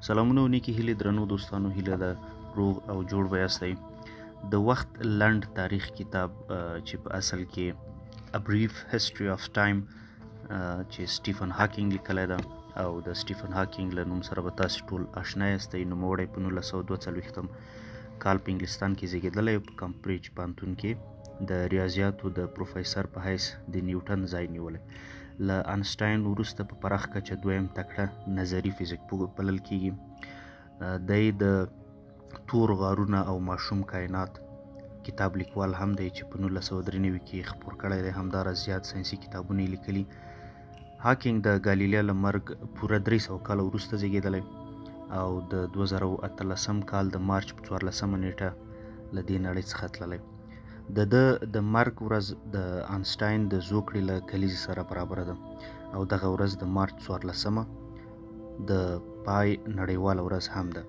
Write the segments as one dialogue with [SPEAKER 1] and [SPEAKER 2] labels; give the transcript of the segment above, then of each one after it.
[SPEAKER 1] سلامونه او نیکی هیلې درنو دوستانو، هیله ده روغ او جوړ به یاستئ. د وخت لنډ تاریخ کتاب چې په اصل کې A Brief History of Time چې سټیفن هاکینګ لیکلی ده او د سټیفن هاکینګ له نوم سره به تاسې ټول آشنا یاستئ. نوموړی په 1942 کال په انګلستان کې زیږېدلی او په کمبریج پوهنتون کې د ریاضیاتو د پروفیسر په حیث د نیوټن ځای نیولی. له انسټاین وروسته په پراخ کچه دویم تکړه نظري فزیک بلل کیږي. دی د تور غارونه او ماشوم کائنات کتاب لیکوال هم دی چې په 1993 کې خپور کړی دی. همداراز زیات ساینسي کتابونه یې لیکلي. هاکینګ د ګالیلیا له مرګ پوره 300 کاله وروسته زیږېدلی او د 2013 کال د مارچ په 14 نیټه له دې نړۍ څخه تللی. د مرګ ورځ د انسټاین د زوکړې له کلیزې سره برابره ده او دغه ورځ د مارچ 14 د پای نړیواله ورځ هم ده.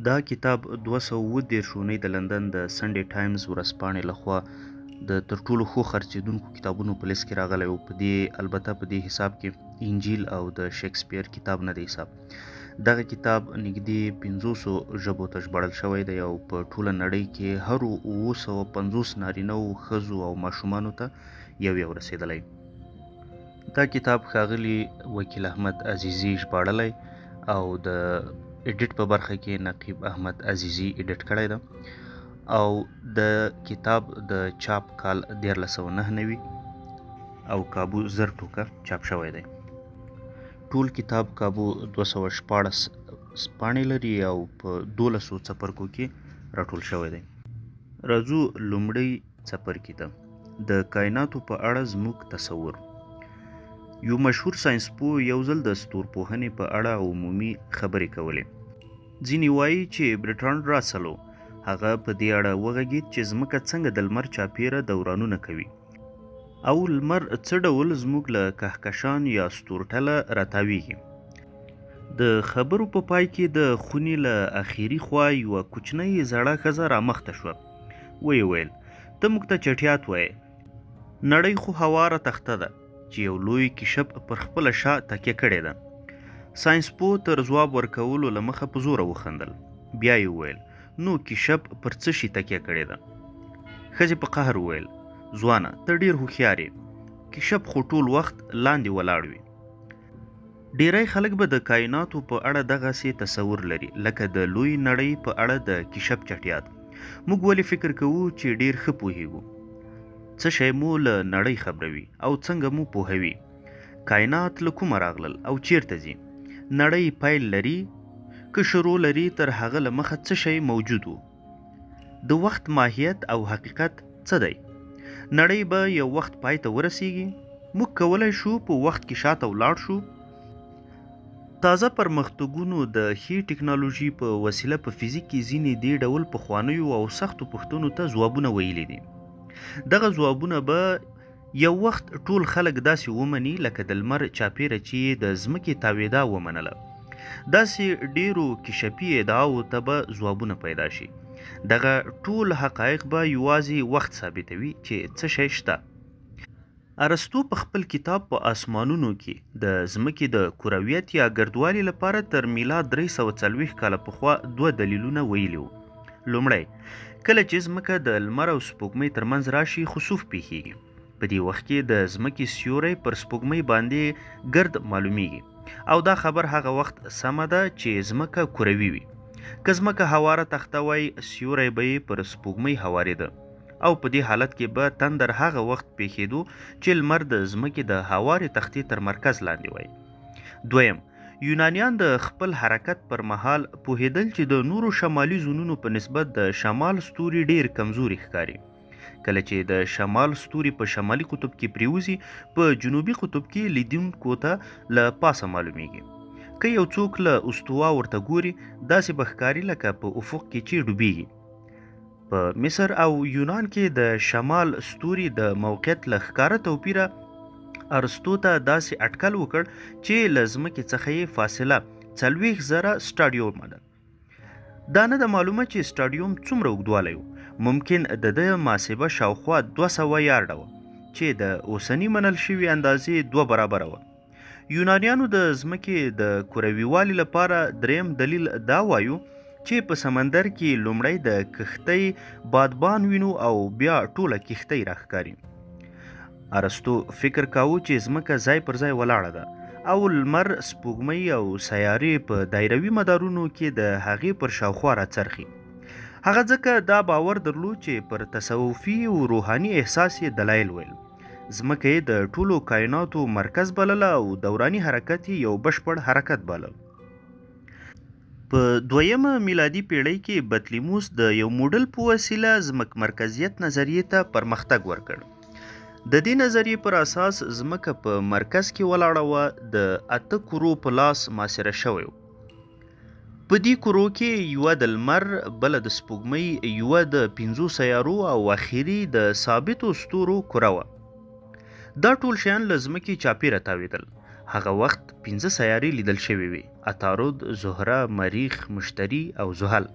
[SPEAKER 1] دا کتاب 230 د لندن د سنډے ټایمز ورځپاڼې لخوا د تر ټولو ښو خرڅېدونکو کتابونو په لیست کې راغلی او البته په دې حساب کې انجیل او د شکسپیر کتاب نه دی حساب. دغه کتاب نږدې 500 ژبو ته ژباړل شوی دی او په ټوله نړۍ کې هرو 750 نارینه‌و، ښځو او ماشومانو ته یو رسېدلی. دا کتاب ښاغلي وکیل احمد عزیزي ژباړلی او د ایډیټ په برخه کې نقیب احمد عزیزي ایډیټ کړی ده او د کتاب د چاپ کال 1399 او کابو 1000 ټوکه چاپ شوی دی. ټول کتاب کابو 214 پاڼې لري او په 1200 څپرکو کې راټول شوی دی. راځو لومړی څپرکي ته. د کائناتو په اړه زموږ تصور. یو مشهور ساینسپوه یو ځل د ستورپوهنې په اړه عمومي خبرې کولې. ځینې وایي چې برټراند راسل هغه په دې اړه وغږېد چې ځمکه څنګه د لمر چاپیره دورانونه کوي او لمر څه ډول زموږ له کهکشان یا ستورټله راتاویږي. د خبرو په پای کې د خونې له اخیري خوا یوه کوچنۍ زړه ښځه رامخته شوه. ویې ویل، ته موږ ته چټیات وایې، نړۍ خو هواره تخته ده چې یو لوی کشپ پر خپله شا تکیه کړې ده. ساینسپوه تر ځواب ورکولو له مخه په زوره وخندل. بیا یې وویل، نو کشپ پر څه شي تکیه کړې ده؟ ښځې په قهر وویل، ځوانه ته ډېر هوښیار یې، کشپ خو ټول وخت لاندې ولاړ وي. ډیری خلک به د کائناتو په اړه دغسې تصور لري لکه د لوی نړۍ په اړه د کشپ چټیات. موږ ولې فکر کوو چې ډېر ښه پوهیږو؟ څه شی مو له نړۍ خبروي او څنګه مو پوهوي؟ کائنات له کومه راغلل او چیرته ځي؟ نړۍ پیل لري که شروع لري؟ تر هغه له مخه څه شی موجود و؟ د وخت ماهیت او حقیقت څه دی؟ نړۍ به یو وخت پای ته ورسیږي؟ موږ کولی شو په وخت کې شاته ولاړ شو؟ تازه پرمختګونو د ښې ټکنالوژي په وسیله په فزیک کې ځینې دې ډول پخوانیو او سختو پوښتنو ته ځوابونه ویلي دي. دغه ځوابونه به یو وخت ټول خلک داسې ومني لکه د لمر چاپیره چې د ځمکې تاویدا ومنله. داسې ډیرو کشفي ادعاو ته به ځوابونه پیدا شي. دغه ټول حقایق به یوازې وخت ثابتوي چې څه شی شته. ارسطو په خپل کتاب په آسمانونو کې د ځمکې د کرویت یا ګردوالي لپاره تر میلاد 340 کاله پخوا 2 دلیلونه ویلي وو. لومړی، کله چې ځمکه د لمر او سپوږمۍ ترمنځ راشي خسوف پیښیږي. په دې وخت کې د ځمکې سیوری پر سپوږمۍ باندې ګرد معلومیږي او دا خبر هغه وخت سمه ده چې ځمکه کروي وي. که ځمکه هواره تخته وای، سیوری به یې پر سپوږمۍ هوارېده او په دې حالت کې به تندر هغه وخت پیښېدو چې لمر د ځمکې د هوارې تختې تر مرکز لاندې وای. دویم، یونانیان د خپل حرکت پر مهال پوهېدل چې د نورو شمالي زونونو په نسبت د شمال ستوري ډېر کمزوري ښکاري. کله چې د شمال ستوري په شمالي قطب کې پریوزي، په جنوبي قطب کې لیدونکو ته له پاسه معلومیږي. که یو څوک له استوا ورته ګوري، داسې به ښکاري لکه په افق کې چې ډوبیږي. په مصر او یونان کې د شمال ستوري د موقعیت له ښکاره توپیره ارسطو ته داسې اټکل وکړ چې له ځمکې څخه یې فاصله 40,000 سټاډیومه ده. دا نه ده معلومه چې سټاډیوم څومره اوږدوالی و. ممکن د ده محاسبه شاوخوا 200 یارډه وه چې د اوسني منل شوي اندازې 2 برابره وه. یونانیانو د ځمکې د کروي والي لپاره دریم دلیل دا وایو چې په سمندر کې لومړی د کښتۍ بادبان وینو او بیا ټوله کښتۍ راښکاري. ارسطو فکر کاوه چې ځمکه ځای پر ځای ولاړه ده او لمر، سپوږمۍ او سیارې په دایروي مدارونو کې د هغې پر شاوخوا راڅرخي. هغه ځکه دا باور درلود چې پر تصوفي او روحاني احساس یې دلایل ویل. ځمکه یې د ټولو کائناتو مرکز بلله او دوراني حرکت یې یو بشپړ حرکت باله. په دویمه میلادي پیړۍ کې بطلیموس د یو موډل په وسیله ځمک مرکزیت نظریې ته پرمختګ ورکړ. د دې نظریې پر اساس ځمکه په مرکز کې ولاړه وه، د 8 کرو په لاس محاصره شوی و. په دې کرو کې یوه د لمر، بله د سپوږمۍ، یوه د 5 سیارو او اخري د ثابتو ستورو کره وه. دا ټول شیان له ځمکې چاپیره تاوېدل. هغه وخت 5 سیارې لیدل شوې وې: عطارد، زهره، مریخ، مشتري او زحل.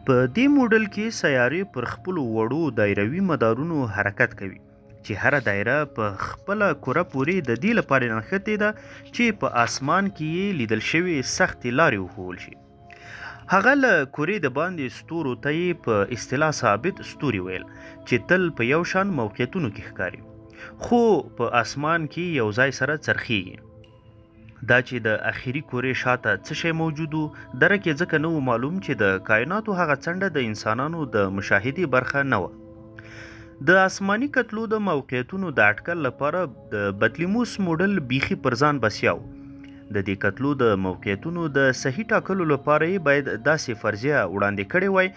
[SPEAKER 1] په دې موډل کې سیارې پر خپلو وړو دایروي مدارونو حرکت کوي چې هره دایره په خپله کره پورې د دې لپاره نښتې ده چې په اسمان کې یې لیدل شوې سختې لارې وښول شي. هغه له کورې د باندې ستورو ته یې په اصطلاح ثابت ستوري ویل چې تل په یو شان موقعیتونو کې ښکاري خو په اسمان کې یو ځای سره څرخیږي. دا چې د اخري کورې شاته څه شی موجود و، درک یې ځکه نه و معلوم چې د کائناتو هغه څنډه د انسانانو د مشاهدې برخه نه وه. د آسماني کتلو د موقعیتونو د اټکل لپاره د بطلیموس موډل بیخي پر ځان بسیا و. د دې کتلو د موقعیتونو د صحیح ټاکلو لپاره یې باید داسې فرضیه وړاندې کړې وای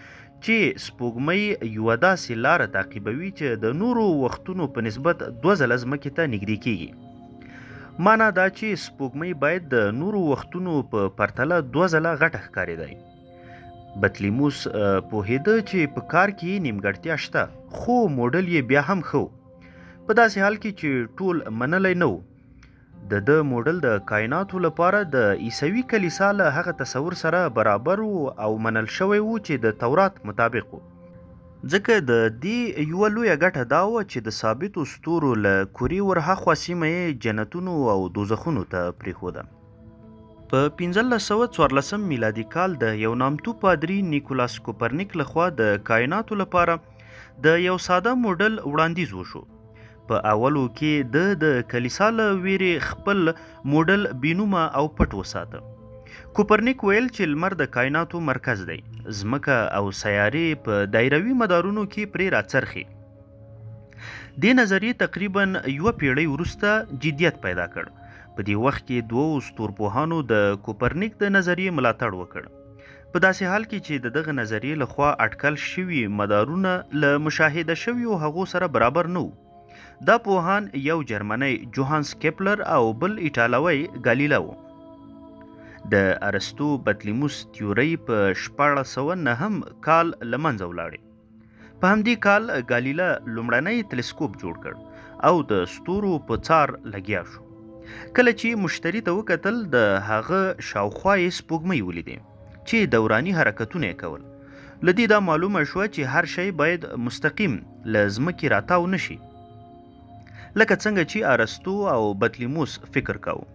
[SPEAKER 1] چې سپوږمۍ یوه داسې لاره تعقیبوي چې د نورو وختونو په نسبت 2 ځله ځمکې ته نږدې کیږي. معنا دا چې سپوږمۍ باید د نورو وختونو په پرتله 2 ځله غټه ښکارېدی. بطلیموس پوهېده چې په کار کې نیمګړتیا شته، خو موډل یې بیا هم ښه و، په داسې حال کې چې ټول منلی نه و. د ده موډل د کائناتو لپاره د عیسوي کلیسا له هغه تصور سره برابر و او منل شوی و چې د تورات مطابق و. ځکه د دې یوه لویه ګټه دا وه چې د ثابتو ستورو له کورې ورهاخوا سیمه یې جنتونو او دوزخونو ته پرېښوده. په 1514 میلادي کال د یو نامتو پادري نیکولاس کوپرنیک لخوا د کائناتو لپاره د یو ساده موډل وړاندیز وشو. په اولو کې د کلیسا له ویرې خپل موډل بېنومه او پټ وساته. کوپرنیک ویل چې لمر د کائناتو مرکز دی، ځمکه او سیارې په دایروي مدارونو کې پرې راڅرخي. دې نظریې تقریبا 1 پیړۍ وروسته جدیت پیدا کړ. په دې وخت کې 2 ستورپوهانو د کوپرنیک د نظریې ملاتړ وکړ، په داسې حال کې چې د دغه نظریې لخوا اټکل شوي مدارونه له مشاهده شویو هغو سره برابر نه وو. دا پوهان یو جرمنی جوهانس کیپلر او بل ایټالوی ګالیله و. د ارسطو بطلیموس تیورۍ په 1409 کال له منځه ولاړې. په همدې کال ګالیله لومړنی تلسکوپ جوړ کړ او د ستورو په څار لګیا شو. کله چې مشتري ته وکتل، د هغه شاوخوا یې سپوږمۍ ولیدې چې دوراني حرکتونه یې کول. له دې دا معلومه شوه چې هر شی باید مستقیم له ځمکې راتاو نشي، لکه څنګه چې ارسطو او بطلیموس فکر کاوه.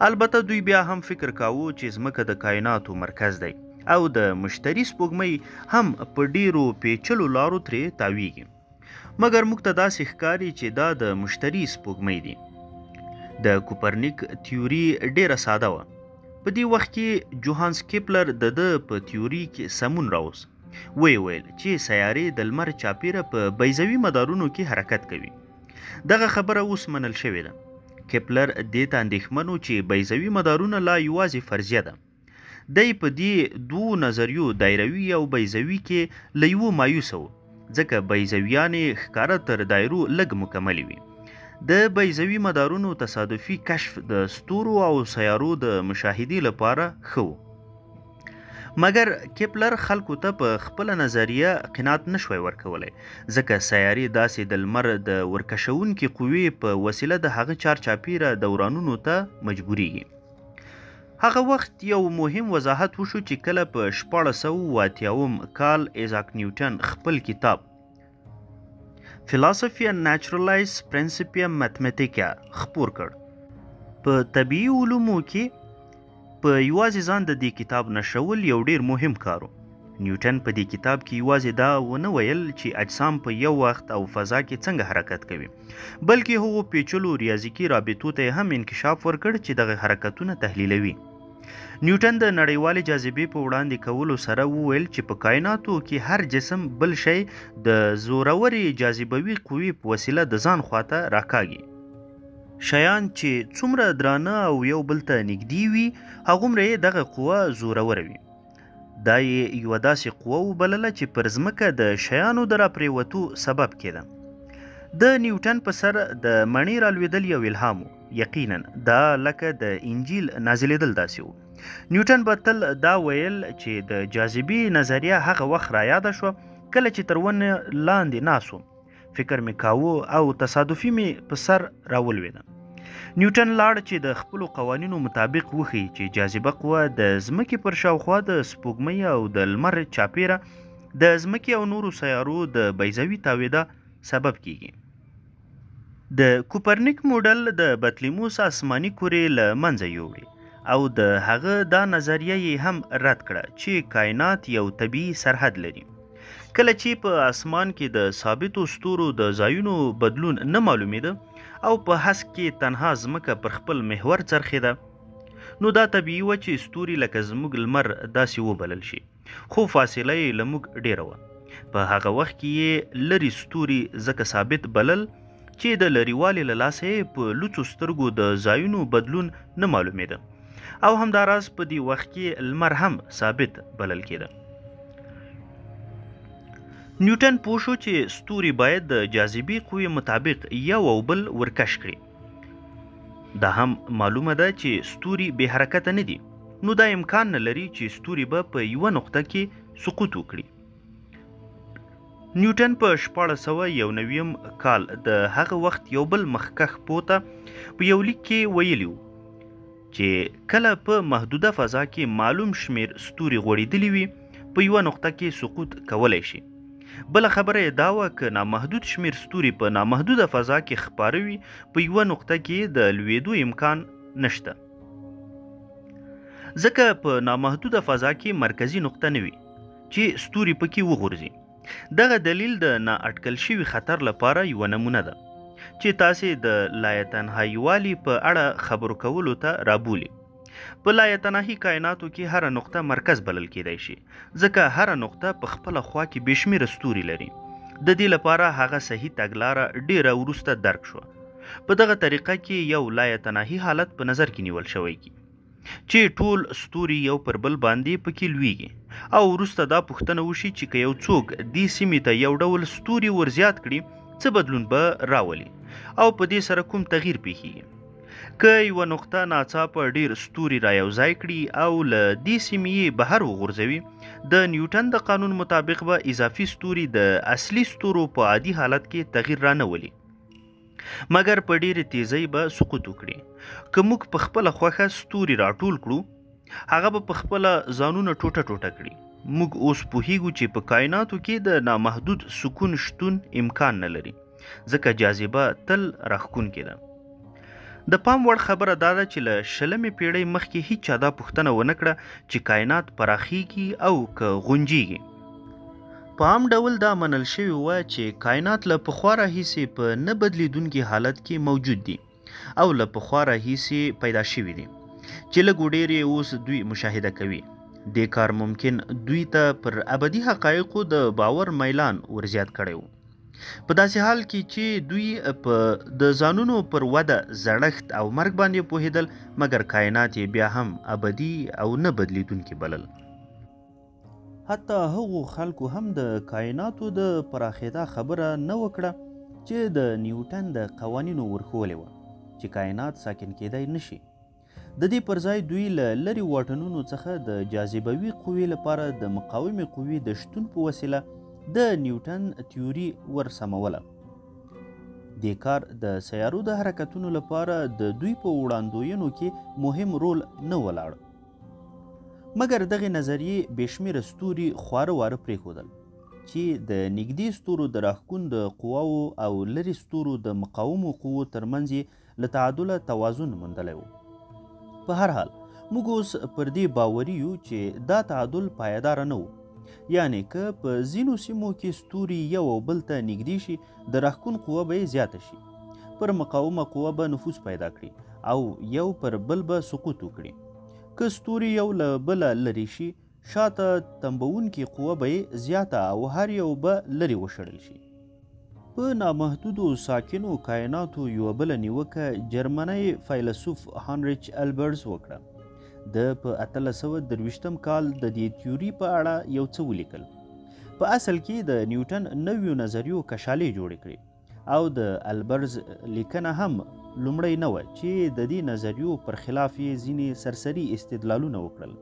[SPEAKER 1] البته دوی بیا هم فکر کاوه چې ځمکه د کائناتو مرکز دی او د مشتري سپوږمۍ هم په ډیرو پیچلو لارو ترې تاویږي. مګر موږ ته داسې ښکاري چې دا د مشتري سپوږمۍ دی. د کوپرنیک تیوري ډیره ساده وه. په دې وخت کې جوهانس کیپلر د ده په تیوري کې سمون راوست. ویل چې سیارې د لمر چاپیره په بیضوي مدارونو کې حرکت کوي. دغه خبره اوس منل شوې ده. کیپلر دې ته اندېښمن و چې بیضوي مدارونه لا یوازې فرضیه ده. دی په دې 2 نظریو دایروي او بیضوي کې له یوه مایوسه و، ځکه بیضویانې ښکاره تر دایرو لږ مکملې وي. د بیضوي مدارونو تصادفي کشف د ستورو او سیارو د مشاهدې لپاره ښه و. مګر کیپلر خلکو ته په خپله نظریه قناعت نشوی ورکولی، ځکه سیارې داسې د لمر د ورکشونکي قوې په وسیله د هغه چارچاپیره دورانونو ته مجبوریږي. هغه وخت یو مهم وضاحت وشو چې کله په 1480 کال ایزاک نیوټن خپل کتاب Philosophy and Naturalists Principia Mathematica خپور کړ. په طبیعي علومو کې په یوازې ځان د دې کتاب نشرول یو ډیر مهم کار و. نیوټن په دې کتاب کې یوازې دا ونه ویل چې اجسام په یو وخت او فضا کې څنګه حرکت کوي، بلکې هغو پیچلو ریاضیکي رابطو ته هم انکشاف ورکړ چې دغه حرکتونه تحلیلوي. نیوټن د نړیوالې جاذبې په وړاندې کولو سره وویل چې په کائناتو کې هر جسم بل شی د زورورې جاذبوي قوې په وسیله د ځان خواته راکاږي. شیان چې څومره درانه او یو بل ته نږدې وي هغومره یې دغه قوه زوروره وي. دا یې یوه داسې قوه وبلله چې پر ځمکه د شیانو د راپرېوتو سبب کېده. د نیوټن په سر د مڼې رالوېدل یو الهام و. یقینا دا لکه د انجیل نازلېدل داسې و. نیوټن به تل دا ویل چې د جاذبې نظریه هغه وخت رایاده شوه کله چې تر ونې لاندې ناست وم. فکر مې کاوه او تصادفي مې په سر راولوېده. نیوټن لاړ چې د خپلو قوانینو مطابق وښیي چې جاذبه قوه د ځمکې پر شاوخوا د سپوږمۍ او د لمر چاپیره د ځمکې او نورو سیارو د بیضوي تاویدا سبب کیږي. د کوپرنیک موډل د بطلیموس آسماني کورې له منځه یوړې او د هغه دا نظریه یې هم رد کړه چې کائنات یو طبیعي سرحد لري. کله چې په اسمان کې د ثابتو ستورو د ځایونو بدلون نه معلومېده او په هسک کې تنها ځمکه پر خپل محور څرخېده، نو دا طبیعي وه چې ستوري لکه زموږ لمر داسې وبلل شي، خو فاصله یې له موږ ډېره وه. په هغه وخت کې یې لرې ستوري ځکه ثابت بلل چې د لرېوالي له لاسه یې په لوڅو سترګو د ځایونو بدلون نه معلومېده، او همداراز په دې وخت کې لمر هم ثابت بلل کېده. نیوټن پوه شو چې ستوري باید د جاذبې قوې مطابق یو او بل ورکش کړي. دا هم معلومه ده چې ستوري بې حرکته نه دي، نو دا امکان نه لري چې ستوري به په یوه نقطه کې سقوط وکړي. نیوټن په 1691 کال د هغه وخت یو بل مخکښ پوه په یو لیک کې ویلي و چې کله په محدوده فضا کې معلوم شمیر ستوري غوړېدلي وي په یوه نقطه کې سقوط کولی شي. بله خبره یې دا وه که نامحدود شمیر ستوري په نامحدوده فضا کې خپاره وي په یوه نقطه کې د لوېدو امکان نشته، ځکه په نامحدوده فضا کې مرکزي نقطه نه وي چې ستوري پکې وغورځي. دغه دلیل د نااټکل شوي خطر لپاره یوه نمونه ده چې تاسې د لایتنهایي په اړه خبرو کولو ته رابولي. په لایتناهي کائناتو کې هره نقطه مرکز بلل کېدای شي، ځکه هره نقطه په خپله خوا کې بې شمېره ستوري لري. د دې لپاره هغه صحیح تګلاره ډېره وروسته درک شوه. په دغه طریقه کې یو لایتناهي حالت په نظر کې نیول شوی کی چې ټول ستوري یو پر بل باندې پکې لویږي، او وروسته دا پوښتنه وشي چې که یو څوک دې سیمې ته یو ډول ستوري ورزیات کړي څه بدلون به راولي او په دې سره کوم تغییر پیښیږي. که یوه نقطه ناڅاپه ډیر ستوري را یوځای کړي او له دې سیمې یې بهر وغورځوي، د نیوټن د قانون مطابق به اضافي ستوري د اصلي ستورو په عادي حالت کې تغییر رانولي، مګر په ډیرې تیزۍ به سقوط وکړي. که موږ په خپله خوښه ستوري راټول کړو، هغه به په خپله ځانونه ټوټه ټوټه کړي. موږ اوس پوهیږو چې په کائناتو کې د نامحدود سکون شتون امکان نه لري، ځکه جاذبه تل راښکونکې ده. د پام وړ خبره دا ده چې له 20مې پیړۍ مخکې هیچا دا پوښتنه ونه کړه چې کائنات پراخیږي او که غونجیږي. په عام ډول دا منل شوي وه چې کائنات له پخوا راهیسې په نه بدلیدونکي حالت کې موجود دي او له پخوا راهیسې پیدا شوي دي چې لږ ډېر یې اوس دوی مشاهده کوي. دې کار ممکن دوی ته پر ابدي حقایقو د باور میلان ورزیات کړی و، په داسې حال کې چې دوی په د ځانونو پر وده، زړښت او مرګ باندې پوهېدل، مګر کائنات یې بیا هم ابدي او نه بدلیدونکي بلل. حتی هغو خلکو هم د کائناتو د پراخېدا خبره نه وکړه چې د نیوټن د قوانینو ورښولې وه چې کائنات ساکن کېدی نشي. د دې پر ځای دوی له لرې واټنونو څخه د جاذبوي قوې لپاره د مقاومې قوې د شتون په وسیله د نیوټن تیوري ورسموله. دې کار د سیارو د حرکتونو لپاره د دوی په وړاندوینو کې مهم رول نه ولاړ، مګر دغې نظریې بې شمېره ستوري خواره واره پرېښودل چې د نږدې ستورو د راښکون د قواو او لرې ستورو د مقاومو قوو ترمنځ یې له تعادله توازن موندلی و. په هر حال موږ اوس پر دې باوري یو چې دا تعادل پایداره نه و. یعنی که په ځینو سیمو کې ستوري یو او بل ته نږدې شي د راښکون قوه به یې زیاته شي، پر مقاومه قوه به نفوذ پیدا کړي او یو پر بل به سقوط وکړي. که ستوري یو له بله لرې شي شاته تنبونکې قوه به یې زیاته او هر یو به لرې وشړل شي. په نامحدودو ساکنو کائناتو یوه بله نیوکه جرمنی فیلسوف هانریچ البرز وکړه. د په 1823 کال د دې تیوري په اړه یو څه ولیکل. په اصل کې د نیوټن نویو نظریو کشالې جوړې کړې او د البرز لیکنه هم لومړی نه وه چې د دې نظریو پر خلاف یې ځینې سرسري استدلالونه وکړل.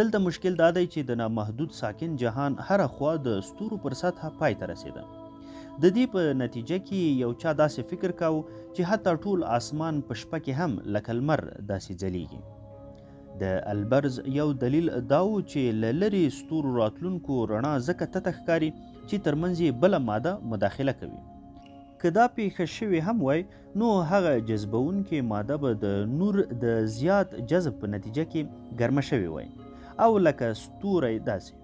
[SPEAKER 1] دلته مشکل دا دی چې د نامحدود ساکن جهان هره خوا د ستورو پر سطحه پای ته رسېده. د دې په نتیجه کې یو چا داسې فکر کاوه چې حتی ټول آسمان په شپه کې هم لکه لمر داسې ځلیږي. د البرز یو دلیل دا و چې له لرې ستورو راتلونکو رڼا ځکه تته ښکاري چې ترمنځ یې بله ماده مداخله کوي. که دا پیښه شوې هم وای نو هغه جذبونکې ماده به د نور د زیات جذب په نتیجه کې ګرمه شوې وای او لکه ستوری داسې.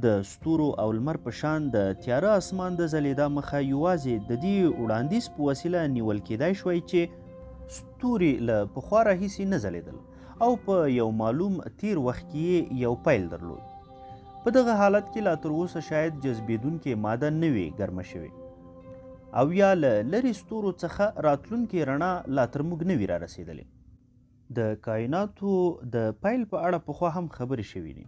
[SPEAKER 1] د ستورو او لمر په شان د تیاره اسمان د ځلېدا مخه یوازې د دې وړاندیز په وسیله نیول کېدای شوی چې ستوري له پخوا راهیسې نه ځلېدل او په یو معلوم تیر وخت کې یو پیل درلود. په دغه حالت کې لا تر اوسه شاید جذبېدونکې ماده نه وي ګرمه شوې او یا له لرې ستورو څخه راتلونکې رڼا لا تر موږ نه وي را رسېدلې. د کائناتو د پیل په اړه پخوا هم خبرې شوي دي.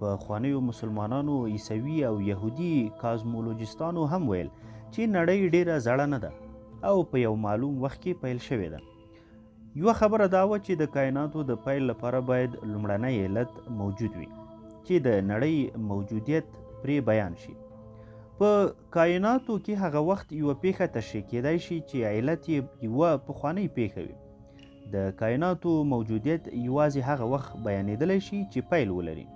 [SPEAKER 1] پخوانیو مسلمانانو، عیسوي او یهودي کازمولوجیستانو هم ویل چې نړۍ ډیره زړه نه ده او په یو معلوم وخت کې پیل شوې ده. یوه خبره دا وه چې د کائناتو د پیل لپاره باید لومړنی علت موجود وي چې د نړۍ موجودیت پرې بیان شي. په کائناتو کې هغه وخت یوه پیښه تشریح کېدای شي چې علت یې یوه پخوانۍ پیښه وي. د کائناتو موجودیت یوازې هغه وخت بیانېدلی شي چې پیل ولري.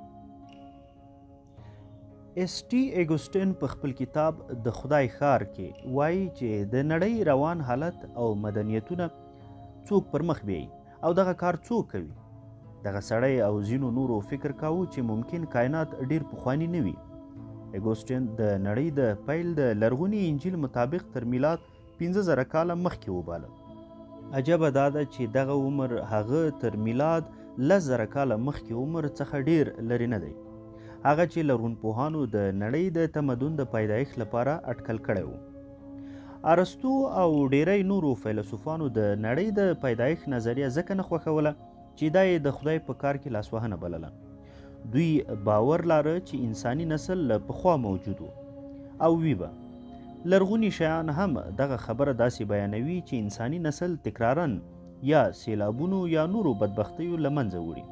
[SPEAKER 1] ایس ټي اګوستین په خپل کتاب د خدای ښار کې وایي چې د نړۍ روان حالت او مدنیتونه څوک پر مخ بیایي او دغه کار څوک کوي. دغه سړی او ځینو نورو فکر کاوه چې ممکن کائنات ډیر پخوانی نه وي. اګوستین د نړۍ د پیل د لرغوني انجیل مطابق تر میلاد 15,000 کاله مخکې وباله. عجبه دا ده چې دغه عمر هغه تر میلاد 10,000 کاله مخکې عمر څخه ډیر لرې نه دی. هغه چې لرغونپوهانو د نړۍ د تمدن د پیدایښت لپاره اټکل کړی و. ارسطو او ډیری نورو فیلسوفانو د نړۍ د پیدایښت نظریه ځکه نه خوښوله چې دا یې د خدای په کار کې لاسوهنه بلله. دوی باور لاره چې انساني نسل له پخوا موجود و او وی به. لرغوني شیان هم دغه خبره داسې بیانوي چې انساني نسل تکرارا یا سیلابونو یا نورو بدبختیو له منځه وړي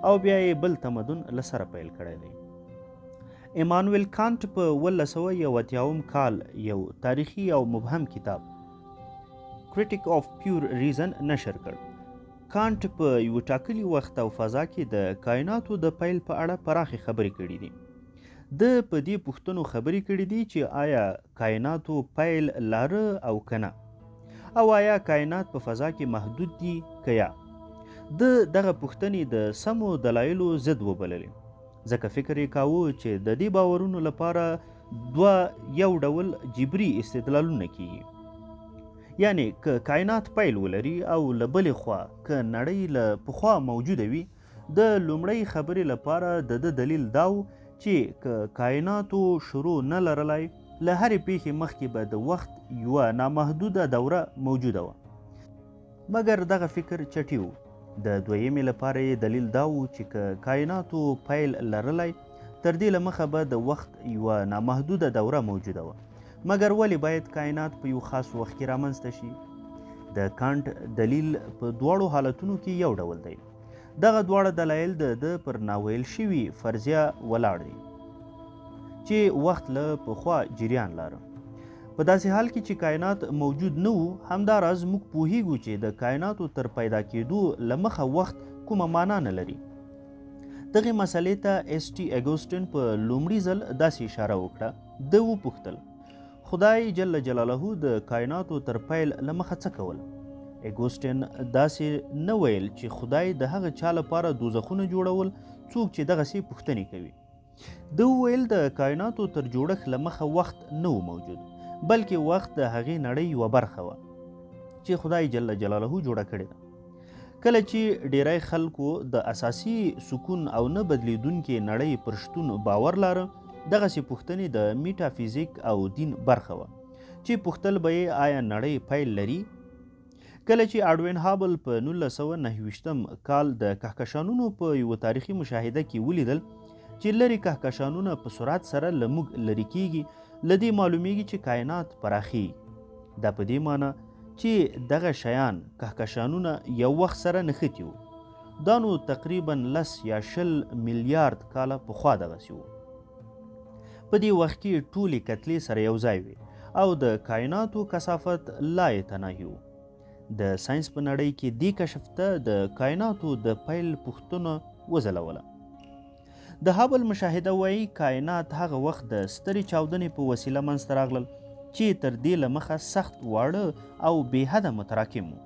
[SPEAKER 1] او بیا یې بل تمدن له سره پیل کړی دی. ایمانویل کانت په 1981 کال یو تاریخي او مبهم کتاب کریټیک اف پیور ریزن نشر کړ. کانت په یو ټاکلي وخت او فضا کې د کائناتو د پیل په اړه پراخې خبرې کړي دي. د په دې پوښتنو خبرې کړي دي چې آیا کائناتو پیل لاره او کنه او آیا کائنات په فضا کې محدود دي که یا. د دغه پوښتنې د سمو دلایلو ضد وبللې ځکه فکر یې کاوه چې د دې باورونو لپاره دوه یو ډول جبري استدلالونه کیږي. یعنی که کائنات پیل ولري او له بلې خوا که نړۍ له پخوا موجوده وي د لومړۍ خبرې لپاره د دلیل دا و چې که کائناتو شروع نه لرلی له هرې پیښې مخکې به د وخت یوه نامحدوده دوره موجوده وه. مګر دغه فکر چټي و. د دویمې لپاره یې دلیل دا و چې که کائناتو پیل لرلی تر دې له مخه به د وخت یوه نامحدوده دوره موجوده وه. مګر ولې باید کائنات په یو خاص وخت کې رامنځته شي؟ د کانټ دلیل په دواړو حالتونو کې یو ډول دی. دغه دواړه دلایل د پر ناویل شوي فرضیه ولاړ دي چې وخت له پخوا جریان لاره. په داسې حال کې چې کائنات موجود نه وو همداراز موږ پوهیږو چې د کائناتو تر پیدا کېدو له مخه وخت کومه معنا نه لري. دغې مسلې ته ایس ټي اګوستین په لومړي ځل داسې اشاره وکړه. ده وپوښتل خدای جل جلاله د کائناتو تر پیل له مخه څه کول؟ اګوستین داسې نه ویل چې خدای د هغه چا لپاره دوزخونه جوړول څوک چې دغسې پوښتنې کوي. ده وویل د کائناتو تر جوړښت له مخه وخت نه و موجود، بلکې وخت د هغې نړۍ یوه برخه وه چې خدای جل جلاله جوړه کړې ده. کله چې ډیری خلکو د اساسي سکون او نه بدلیدونکې نړۍ پر شتون باور لاره، دغسې پوښتنې د میټافیزیک او دین برخه وه چې پوښتل به یې آیا نړۍ پیل لري. کله چې اډوین هابل په 1929 کال د کهکشانونو په یوه تاریخي مشاهده کې ولیدل چې لرې کهکشانونه په سرعت سره له موږ لرې کیږي، له دې معلومیږي چې کائنات پراخیږي. دا په دې معنی چې دغه شیان کهکشانونه یو وخت سره نښتي وو. دا نو تقریبا 10 یا 20 میلیارد کاله پخوا دغسې وو. په دې وخت کې ټولې کتلې سره یو ځای وې او د کائناتو کثافت لا یتناهي وو. د ساینس په نړۍ کې دې کشف ته د کائناتو د پیل پوښتنه وځلوله. د هابل مشاهده وایي کائنات هغه وخت د سترې چاودنې په وسیله منځته راغلل چې تر دې له مخه سخت واړه او بې حده متراکم وو.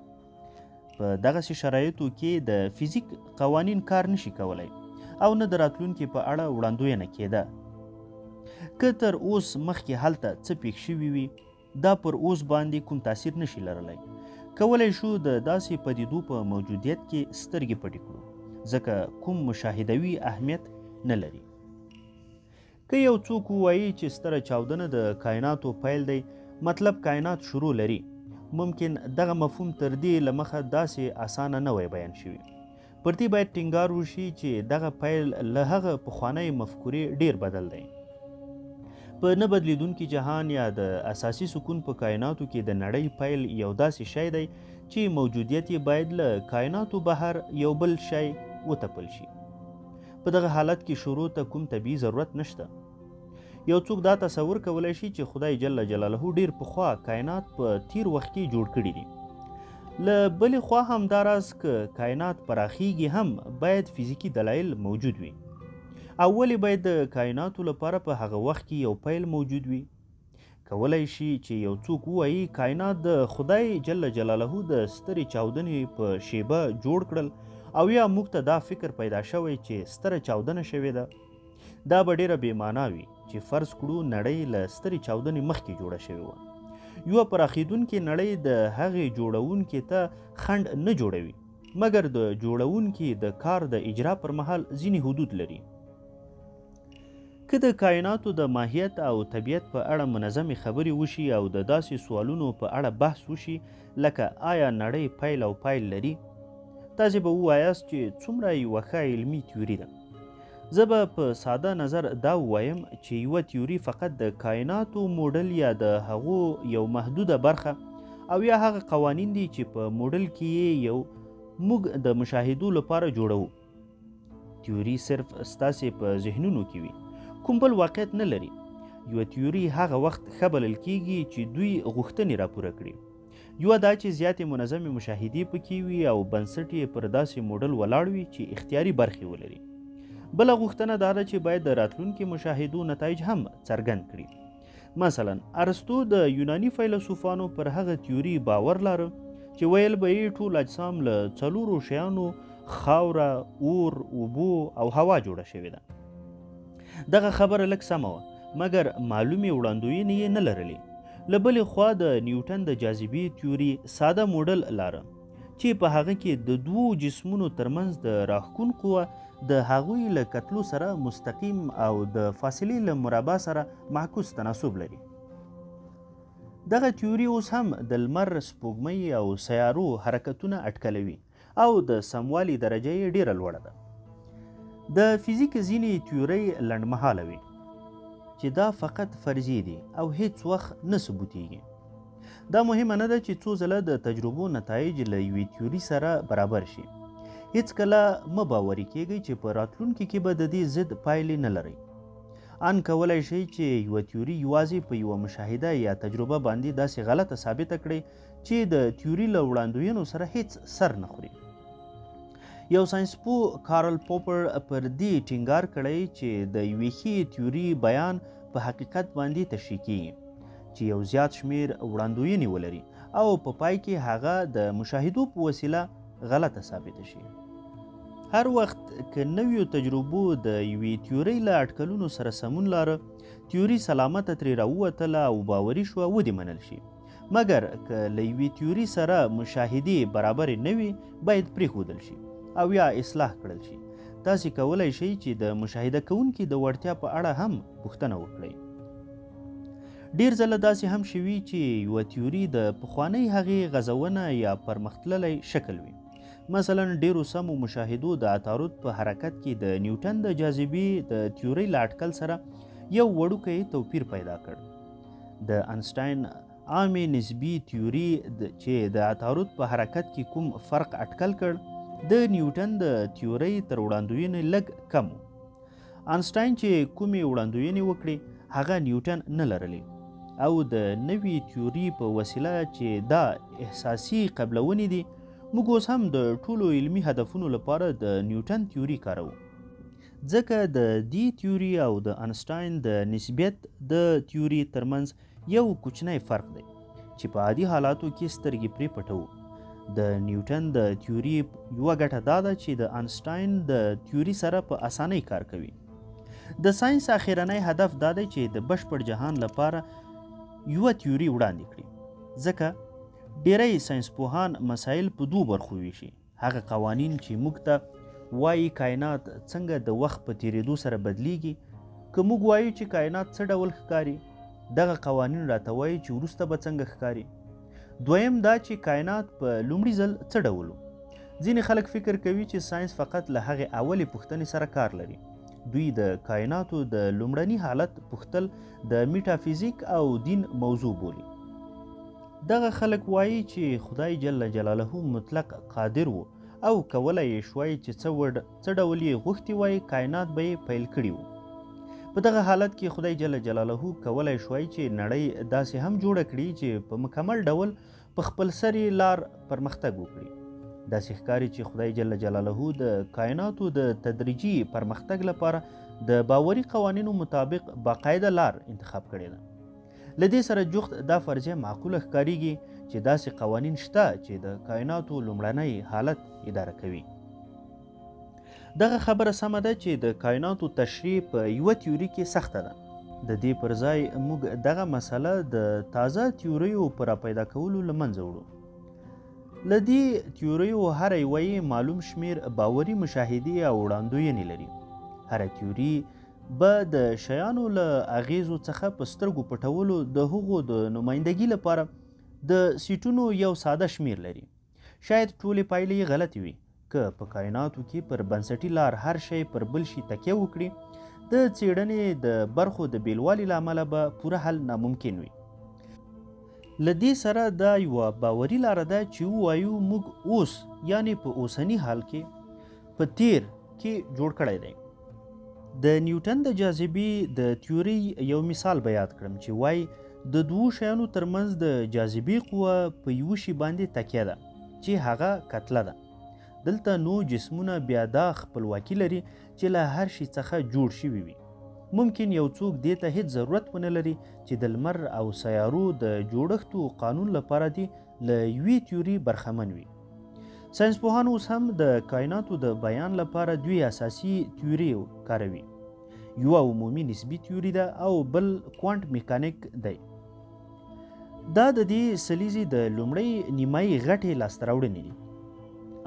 [SPEAKER 1] په دغسې شرایطو کې د فزیک قوانین کار نشي کولی او نه د راتلونکي په اړه وړاندوینه کېده. که تر اوس مخکې هلته څه پېښ شوي وي، دا پر اوس باندې کوم تاثیر نشي لرلی. کولی شو د داسې پدیدو په موجودیت کې سترګې پټې کړو، ځکه کوم مشاهدوي اهمیت نه لري. که یو څوک ووایي چې ستره چاودنه د کائناتو پیل دی، مطلب کائنات شروع لري، ممکن دغه مفهوم تر دې له مخه داسې اسانه نه وی بیان شوي. پر دې باید ټینګار وشي چې دغه پیل له هغه پخوانۍ مفکورې ډیر بدل دی. په نه بدلیدونکي جهان یا د اساسي سکون په کائناتو کې د نړۍ پیل یو داسې شی دی چې موجودیت یې باید له کائناتو بهر یو بل شی وتپل شي. په دغه حالت کې شروع ته کوم طبیعي ضرورت نشته. یو څوک دا تصور کولی شي چې خدای جل جلاله ډیر پخوا کائنات په تیر وخت کې جوړ کړي دي. له بلې خوا همداراز که کائنات پراخیږي هم باید فزیکي دلایل موجود وي. او ولې باید د کائناتو لپاره په هغه وخت کې یو پیل موجود وي؟ کولی شي چې یو څوک ووایي کائنات د خدای جل جلاله د سترې چاودنې په شیبه جوړ کړل، او یا موږ ته دا فکر پیدا شوی چې ستره چاودنه شوې ده. دا به ډیره بې معنا وي چې فرض کړو نړۍ له سترې چاودنې مخکې جوړه شوې وه. یوه پراخېدونکې نړۍ د هغې جوړونکي ته خنډ نه جوړوي، مګر د جوړونکي د کار د اجرا پر مهال ځینې حدود لري. که د کائناتو د ماهیت او طبیعت په اړه منظمې خبرې وشي او د داسې سوالونو په اړه بحث وشي لکه آیا نړۍ پیل او پایل لري، تاسې به ووایاست چې څومره یوه ښه علمي تیوري ده. زه به په ساده نظر دا ووایم چې یوه تیوري فقط د کائناتو موډل یا د هغو یو محدوده برخه او یا هغه قوانین دي چې په موډل کې یو موږ د مشاهدو لپاره جوړوو. تیوري صرف ستاسې په ذهنونو کې وي، کوم بل واقعیت نه لري. یوه تیوري هغه وخت ښه بلل کیږي چې دوی غوښتنې راپوره کړي. یوه دا چې زیاتې منظمې مشاهدې پکې وي او بنسټ یې پر داسې موډل ولاړ وي چې اختیاري برخې ولري. بله غوښتنه دا ده چې باید د راتلونکي مشاهدو نتایج هم څرګند کړي. مثلا ارسطو د یوناني فیلسوفانو پر هغه تیوري باور لاره چې ویل به یې ټول اجسام له 4 شیانو خاوره، اور، اوبو او هوا جوړه شوې ده. دغه خبره لږ سمه وه، مګر معلومې وړاندوینې یې نه لرلې. له بلې خوا د نیوټن د جاذبې تیوري ساده موډل لاره چې په هغه کې د 2 جسمونو ترمنځ د راښکون قوه د هغوی له کتلو سره مستقیم او د فاصلې له مربع سره معکوس تناسب لري. دغه تیوري اوس هم د لمر، سپوږمۍ او سیارو حرکتونه اټکلوي او د سموالي درجه یې ډیره لوړه ده. د فزیک ځینې تیورۍ لنډمهاله وي چې دا فقط فرضي دي او هیڅ وخت نه ثبوتیږي. دا مهمه نه ده چې څو ځله د تجربو نتایج له یوې تیوري سره برابر شي. هیڅکله مه باوري کیږئ چې په راتلونکي کې به د دې ضد پایلې نه لرئ. ان کولی شئ چې یوه تیوري یوازې په یوه مشاهده یا تجربه باندې داسې غلطه ثابته کړئ چې د تیوري له وړاندوینو سره هیڅ سر نه خوري. یو ساینسپوه کارل پوپر پر دې ټینګار کړی چې د یوې ښې تیوري بیان په حقیقت باندې تشریح کیږي چې یو زیات شمیر وړاندوینې ولري او په پای کې هغه د مشاهدو په وسیله غلطه ثابته شي. هر وخت که نویو تجربو د یوې تیورۍ له اټکلونو سره سمون لاره، تیوري سلامته ترې راووتله او باوري شوه، ودې منل شي. مګر که له یوې تیوري سره مشاهدې برابرې نه وي، باید پرېښودل شي او یا اصلاح کړل شي. تاسې کولی شئ چې د مشاهده کوونکي د وړتیا په اړه هم پوښتنه وکړئ. ډېر ځله داسې هم شوي چې یوه تیوري د پخوانۍ هغې غځونه یا پرمختللی شکل وي. مثلا ډیرو سمو مشاهدو د عطارد په حرکت کې د نیوټن د جاذبې د تیورۍ له اټکل سره یو وړوکی توپیر پیدا کړ. د انسټاین عامې نسبي تیوري چې د عطارد په حرکت کې کوم فرق اټکل کړ، د نیوټن د تیورۍ تر وړاندوینې لږ کم و. انسټاین چې کومې وړاندوینې وکړې هغه نیوټن نه لرلې، او د نوې تیوري په وسیله چې دا احساسي قبلونې دي، موږ اوس هم د ټولو علمي هدفونو لپاره د نیوټن تیوري کاروو. ځکه د دې تیوري او د انسټاین د نسبیت د تیوري ترمنځ یو کوچنی فرق دی چې په عادي حالاتو کې سترګې پرې پټوو. د نیوټن د تیوري یوه ګټه دا ده چې د انسټاین د تیوري سره په اسانۍ کار کوي. د ساینس اخرنی هدف دا دی چې د بشپړ جهان لپاره یوه تیوري وړاندې کړي. ځکه ډیری ساینسپوهان مسایل په دوو برخو ویشي. هغه قوانین چې موږ ته وایي کائنات څنګه د وخت په تیریدو سره بدلیږي. که موږ وایو چې کائنات څه ډول ښکاري، دغه قوانین راته وایي چې وروسته به څنګه ښکاري. دویم دا چې کائنات په لومړي ځل څه ډول و. ځینې خلک فکر کوي چې ساینس فقط له هغې اولې پوښتنې سره کار لري. دوی د کائناتو د لومړني حالت پوښتل د میټافیزیک او دین موضوع بولي. دغه خلک وایي چې خدای جل جلاله مطلق قادر و او کولی یې شوای چې څه ډول یې غوښتي وای کائنات به یې پیل کړي وو. په دغه حالت کې خدای جل جلاله کولی شوای چې نړۍ داسې هم جوړه کړي چې په مکمل ډول په خپل سرې لار پرمختګ وکړي. داسې ښکاري چې خدای جل جلاله د کائناتو د تدریجي پرمختګ لپاره د باوري قوانینو مطابق باقاعده لار انتخاب کړې ده. له دې سره جفت دا فرضیه معقوله ښکاریږي چې داسې قوانین شته چې د کائناتو لومړنی حالت اداره کوي. دغه خبره سمه ده چې د کائناتو تشریح په یوه تیوري کې سخته ده. د دې پر ځای موږ دغه مسله د تازه تیوریو په راپیدا کولو له منځه وړو. له دې تیوریو هره یوه یې معلوم شمیر باوري مشاهدې او وړاندوینې لري. هره تیوري به د شیانو له اغیزو څخه په سترګو پټولو د هغو د نمایندګي لپاره د سیټونو یو ساده شمیر لري. شاید ټولې پایلې یې غلطې وي. که په کائناتو کې پر بنسټي لار هر شی پر بل شي تکیه وکړي، د څیړنې د برخو د بیلوالي له امله به پوره حل ناممکن وي. له دې سره دا یوه باوري لاره ده چې ووایو موږ اوس یعنې په اوسني حال کې په تیر کې جوړ کړی دی. د نیوټن د جاذبې د تیوري یو مثال به یاد کړم چې وایي د دوو شیانو ترمنځ د جاذبې قوه په یوه شي باندې تکیه ده چې هغه کتله ده. دلته نو جسمونه بیا دا خپلواکي لري چې له هر شي څخه جوړ شوي وي. ممکن یو څوک دې ته هیڅ ضرورت ونه لري چې د لمر او سیارو د جوړښت او قانون لپاره دې له یوې تیوري برخمن وي. ساینسپوهان اوس هم د کائناتو د بیان لپاره دوی اساسي تیوري کاروي. یوه عمومي نسبي تیوري ده او بل کوانټ میکانیک دی. دا د دې سلیزې د لومړۍ نیمایي غټې لاسته راوړنې دي.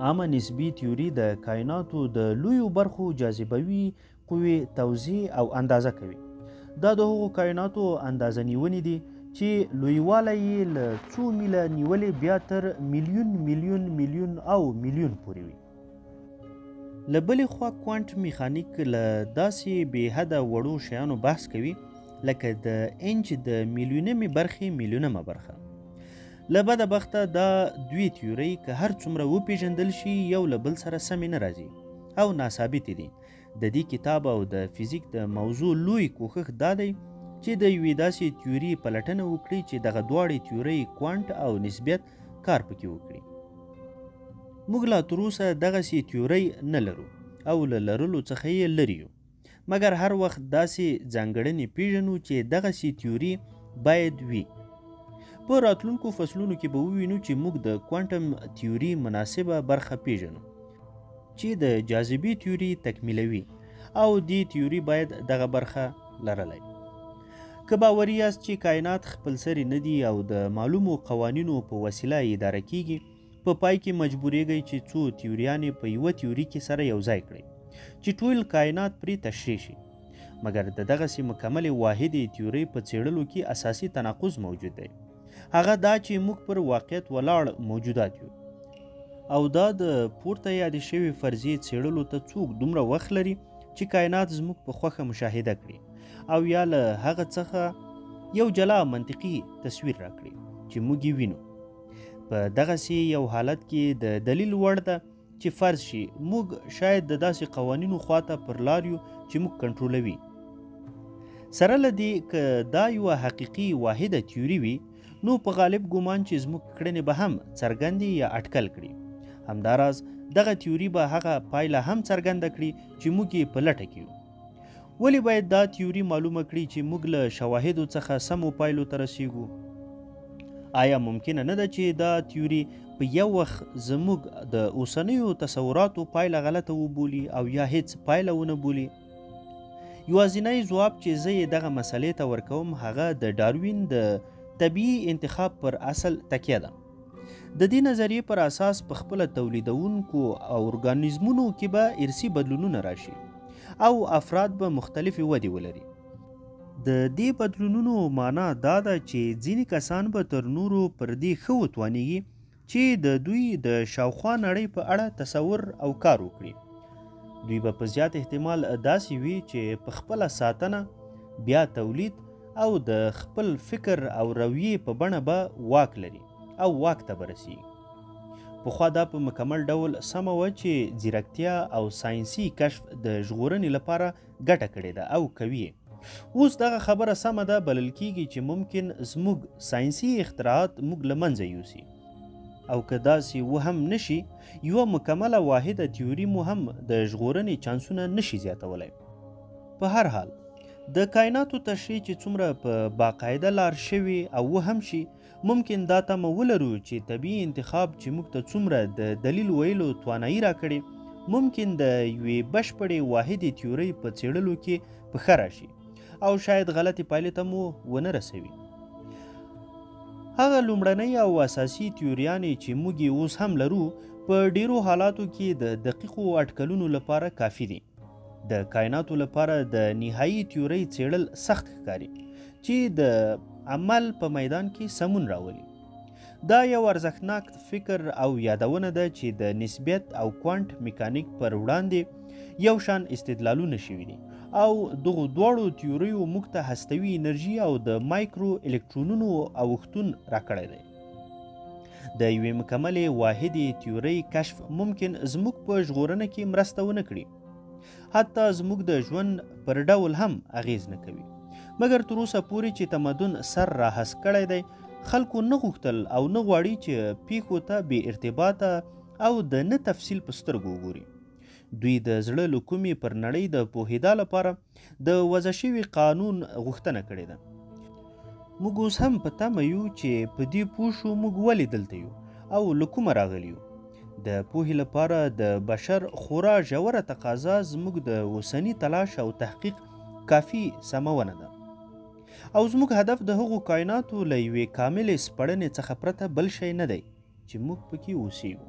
[SPEAKER 1] عامه نسبي تیوري د کائناتو د لویو برخو جاذبوي قوې توضیح او اندازه کوي. دا د هغو کائناتو اندازه نیونې دي چې لویوالی یې له څو میله نیولې بیا تر میلیون میلیون میلیون او میلیون پورې وي. له بلې خوا کوانټ میخانیک له داسې بې حده وړو شیانو بحث کوي لکه د انچ د میلیونمې برخې میلیونمه برخه. له بده بخته دا دوی تیورۍ که هر څومره وپېژندل شي یو له بل سره سمې نه راځي او ناثابتې دي. د دې کتاب او د فزیک د موضوع لوی کوښښ دا دی چې د یوې داسې تیوري پلټنه وکړي چې دغه دواړې تیورۍ کوانټ او نسبیت کار پکې وکړي. موږ لا تروسه دغسې تیورۍ نه لرو او له لرلو څخه یې لرې یو، مګر هر وخت داسې ځانګړنې پیژنو چې دغسې تیوري باید وي. په راتلونکو فصلونو کې به ووینو چې موږ د کوانټم تیوري مناسبه برخه پیژنو چې د جاذبې تیوري تکمیلوي او دې تیوري باید دغه برخه لرلی. که باوري یاست چې کائنات خپلسري نه دي او د معلومو قوانینو په وسیله اداره کیږي، په پای کې مجبوریږئ چې څو تیوریانې په یوه تیوري کې سره یوځای کړئ چې ټول کائنات پرې تشریح شي. مګر د دغسې مکملې واحدې تیورۍ په څېړلو کې اساسي تناقض موجود دی. هغه دا چې موږ پر واقعیت ولاړ موجودات یو او دا د پورته یادې شوې فرضیې څېړلو ته څوک دومره وخت لري چې کائنات زموږ په خوښه مشاهده کړي او یا له هغه څخه یو جلا منطقي تصویر راکړي چې موږ یې وینو. په دغسې یو حالت کې د دلیل وړ ده چې فرض شي موږ شاید د داسې قوانینو خواته پر لار یو چې موږ کنټرولوي. سره له دې که دا یوه حقیقي واحده تیوري وي نو په غالب ګمان چې زموږ کړنې به هم څرګندې یا اټکل کړي. همداراز دغه تیوري به هغه پایله هم څرګنده کړي چې موږ یې په لټه کې یو. ولې باید دا تیوري معلومه کړي چې موږ له شواهدو څخه سمو پایلو ته رسیږو؟ آیا ممکنه نه ده چې دا تیوري په یو وخت زموږ د اوسنیو تصوراتو پایله غلطه وبولي او یا هیڅ پایله ونه بولي؟ یوازینی ځواب چې زه یې دغه مسئلې ته ورکوم هغه د ډاروین د طبیعي انتخاب پر اصل تکیه ده. د دې نظریې پر اساس په خپله تولیدونکو ارګانیزمونو کې به ارثي بدلونونه راشي او افراد به مختلفې ودې ولري. د دې بدلونونو معنا دا ده چې ځینې کسان به تر نورو پر دې ښه وتوانیږي چې د دوی د شاوخوا نړۍ په اړه تصور او کار وکړي. دوی به په زیات احتمال داسې وي چې په خپله ساتنه، بیا تولید او د خپل فکر او رویې په بڼه به واک لري او واک ته به رسیږي. پخوا دا په مکمل ډول سمه وه چې ځیرکتیا او ساینسي کشف د ژغورنې لپاره ګټه کړې ده او کوي. اوس دغه خبره سمه ده بلل کیږي چې ممکن زموږ ساینسي اختراعات موږ له منځه یوسي او که داسې وهم نشي یوه مکمله واحده تیوري مو هم د ژغورنې چانسونه نشي زیاتولی. په هر حال د کائناتو تشریح چې څومره په باقاعده لار شوي او وهم شي ممکن دا تمه ولرو چې طبیعي انتخاب چې موږ ته څومره د دلیل ویلو توانایي راکړي ممکن د یوې بشپړې واحدې تیورۍ په څېړلو کې په ښه راشي او شاید غلطې پایلې ته مو ونه رسوي. هغه لومړنۍ او اساسي تیوریانې چې موږ یې اوس هم لرو په ډیرو حالاتو کې د دقیقو اټکلونو لپاره کافي دي. د کائناتو لپاره د نهایي تیورۍ څېړل سخت ښکاري چې د عمل په میدان کې سمون راولي. دا یو ارزښتناک فکر او یادونه ده چې د نسبیت او کوانټ میکانیک پر وړاندې یو شان استدلالونه شوي دي او دغو دواړو تیوریو موږ ته هستوي انرژي او د مایکرو الکترونونو اوښتون راکړی دی. د یوې مکملې واحدې تیورۍ کشف ممکن زموږ په ژغورنه کې مرسته ونه کړي، حتی زموږ د ژوند پر ډول هم اغیز نه کوي. مګر تر اوسه پورې چې تمدن سر راهسک کړی دی خلکو نه غوښتل او نه غواړي چې پیښو ته بې ارتباطه او د نه تفصیل په سترګو وګوري. دوی د زړه له کومې پر نړۍ د پوهېدا لپاره د وضع شوي قانون غوښتنه کړې ده. موږ اوس هم په تمه یو چې په دې پوه شو موږ ولې دلته یو او له کومه راغلي یو. د پوهې لپاره د بشر خورا ژوره تقاضا زموږ د اوسني تلاش او تحقیق کافي سمونه ده او زموږ هدف د هغو کائناتو له یوې کاملې سپړنې څخه پرته بل شی نه دی چې موږ پکې اوسیږو.